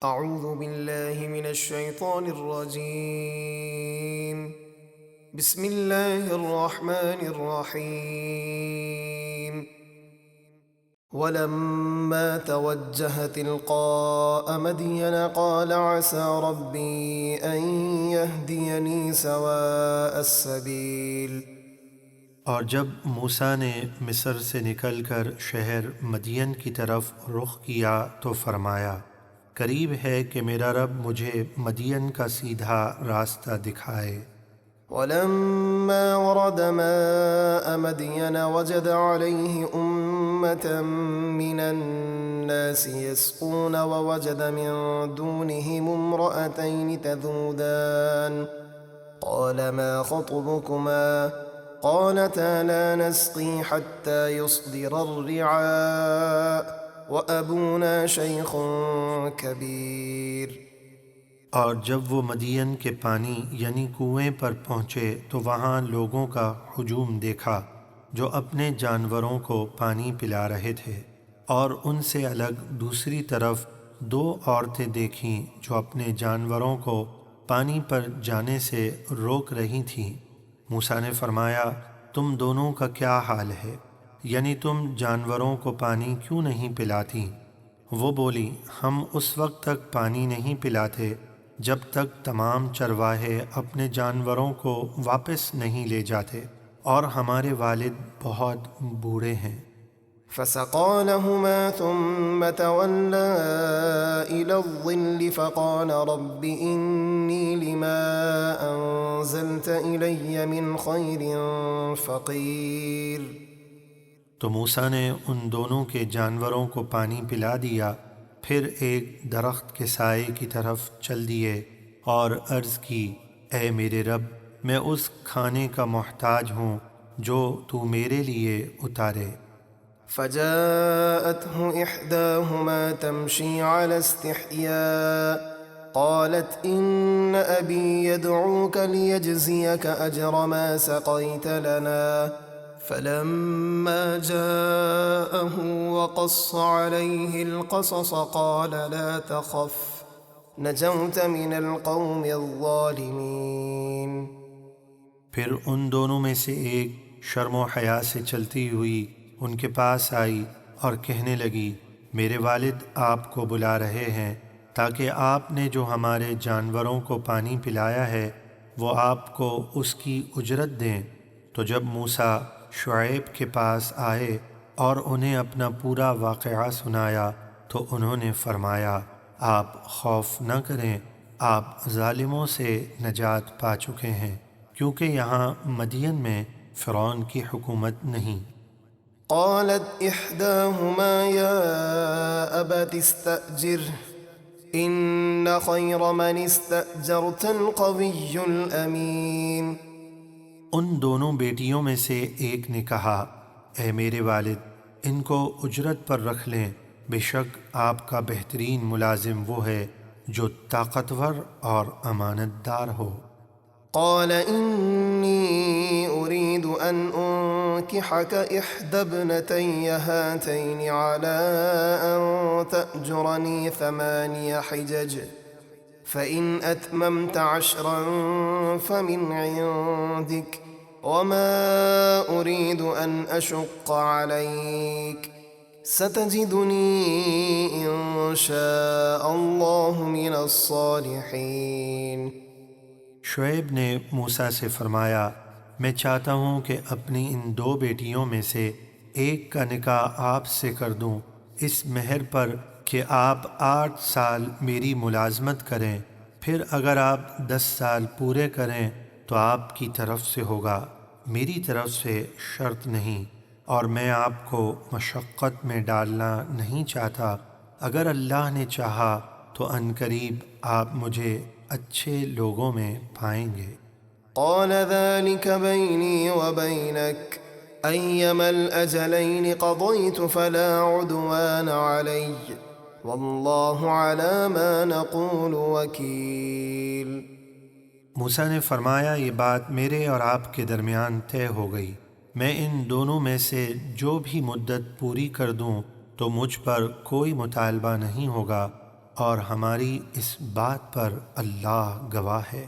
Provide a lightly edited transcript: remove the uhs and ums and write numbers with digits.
اعوذ باللہ من الشیطان الرجیم بسم اللہ الرحمن الرحیم ولما توجہ تلقاء مدین قال عسى ربی ان یہدینی سواء السبیل۔ اور جب موسیٰ نے مصر سے نکل کر شہر مدین کی طرف رخ کیا تو فرمایا، قریب ہے کہ میرا رب مجھے مدین کا سیدھا راستہ دکھائے۔ ولما ورد ماء مدين وجد عليه أمة من الناس يسقون ووجد من دونهم امرأتين تذودان قال ما خطبكما قالتا لا نسقي حتى يصدر الرعاء وأبونا شيخ كبير۔ اور جب وہ مدین کے پانی یعنی کنویں پر پہنچے تو وہاں لوگوں کا ہجوم دیکھا جو اپنے جانوروں کو پانی پلا رہے تھے، اور ان سے الگ دوسری طرف دو عورتیں دیکھیں جو اپنے جانوروں کو پانی پر جانے سے روک رہی تھیں۔ موسیٰ نے فرمایا، تم دونوں کا کیا حال ہے؟ یعنی تم جانوروں کو پانی کیوں نہیں پلاتی؟ وہ بولی، ہم اس وقت تک پانی نہیں پلاتے جب تک تمام چرواہے اپنے جانوروں کو واپس نہیں لے جاتے، اور ہمارے والد بہت بوڑھے ہیں۔ فسقى لهما ثم تولى إلى الظل فقال رب إني لما أنزلت إلي من خير فقير۔ تو موسیٰ نے ان دونوں کے جانوروں کو پانی پلا دیا، پھر ایک درخت کے سائے کی طرف چل دیے اور عرض کی، اے میرے رب، میں اس کھانے کا محتاج ہوں جو تو میرے لیے اتارے۔ فجاءته إحداهما تمشي على استحياء قالت إن أبي يدعوك ليجزيك أجر ما سقيت لنا فلما جاءه وقص عليه القصص قال لا تخف نجوت من القوم الظالمين۔ پھر ان دونوں میں سے ایک شرم و حیا سے چلتی ہوئی ان کے پاس آئی اور کہنے لگی، میرے والد آپ کو بلا رہے ہیں تاکہ آپ نے جو ہمارے جانوروں کو پانی پلایا ہے وہ آپ کو اس کی اجرت دیں۔ تو جب موسیٰ شعیب کے پاس آئے اور انہیں اپنا پورا واقعہ سنایا تو انہوں نے فرمایا، آپ خوف نہ کریں، آپ ظالموں سے نجات پا چکے ہیں، کیونکہ یہاں مدین میں فرعون کی حکومت نہیں۔ قالت إحداهما يا أبت استأجره إن خير من استأجرت القوي الأمين۔ ان دونوں بیٹیوں میں سے ایک نے کہا، اے میرے والد، ان کو اجرت پر رکھ لیں، بے شک آپ کا بہترین ملازم وہ ہے جو طاقتور اور امانت دار ہو۔ قال إني أريد أن أنكحك إحدى ابنتي هاتين على أن تأجرني 8 حجج فإن أتممت 10 فمن عندك وما أريد أن أشق عليك ستجدني إن شاء الله من الصالحين۔ شعیب نے موسیٰ سے فرمایا، میں چاہتا ہوں کہ اپنی ان 2 بیٹیوں میں سے ایک کا نکاح آپ سے کر دوں اس مہر پر کہ آپ 8 سال میری ملازمت کریں، پھر اگر آپ 10 سال پورے کریں تو آپ کی طرف سے ہوگا، میری طرف سے شرط نہیں، اور میں آپ کو مشقت میں ڈالنا نہیں چاہتا، اگر اللہ نے چاہا تو عنقریب آپ مجھے اچھے لوگوں میں پائیں گے۔ قال ذلك بيني وبينك أيما الأجلين قضيت فلا عدوان علي والله على ما نقول وكيل۔ موسیٰ نے فرمایا، یہ بات میرے اور آپ کے درمیان طے ہو گئی، میں ان دونوں میں سے جو بھی مدت پوری کر دوں تو مجھ پر کوئی مطالبہ نہیں ہوگا، اور ہماری اس بات پر اللہ گواہ ہے۔